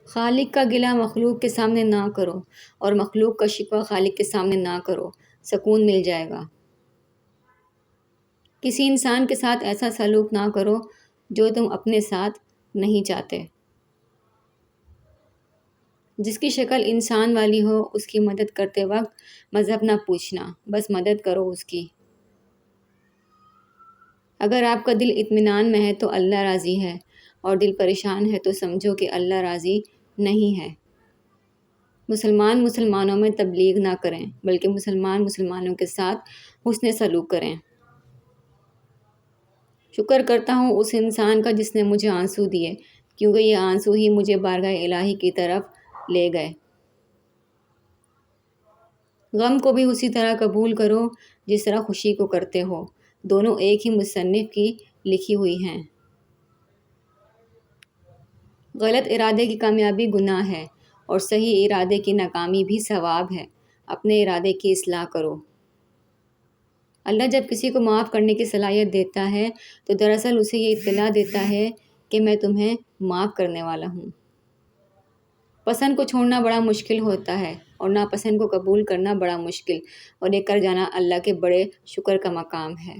خالق کا گلہ مخلوق کے سامنے نہ کرو اور مخلوق کا شکوہ خالق کے سامنے نہ کرو، سکون مل جائے گا۔ کسی انسان کے ساتھ ایسا سلوک نہ کرو جو تم اپنے ساتھ نہیں چاہتے۔ جس کی شکل انسان والی ہو اس کی مدد کرتے وقت مذہب نہ پوچھنا، بس مدد کرو اس کی۔ اگر آپ کا دل اطمینان میں ہے تو اللہ راضی ہے، اور دل پریشان ہے تو سمجھو کہ اللہ راضی نہیں ہے۔ مسلمان مسلمانوں میں تبلیغ نہ کریں، بلکہ مسلمان مسلمانوں کے ساتھ حسن سلوک کریں۔ شکر کرتا ہوں اس انسان کا جس نے مجھے آنسو دیے، کیونکہ یہ آنسو ہی مجھے بارگاہ الہی کی طرف لے گئے۔ غم کو بھی اسی طرح قبول کرو جس طرح خوشی کو کرتے ہو، دونوں ایک ہی مصنف کی لکھی ہوئی ہیں۔ غلط ارادے کی کامیابی گناہ ہے، اور صحیح ارادے کی ناکامی بھی ثواب ہے۔ اپنے ارادے کی اصلاح کرو۔ اللہ جب کسی کو معاف کرنے کی صلاحیت دیتا ہے تو دراصل اسے یہ اطلاع دیتا ہے کہ میں تمہیں معاف کرنے والا ہوں۔ پسند کو چھوڑنا بڑا مشکل ہوتا ہے، اور ناپسند کو قبول کرنا بڑا مشکل، اور یہ کر جانا اللہ کے بڑے شکر کا مقام ہے۔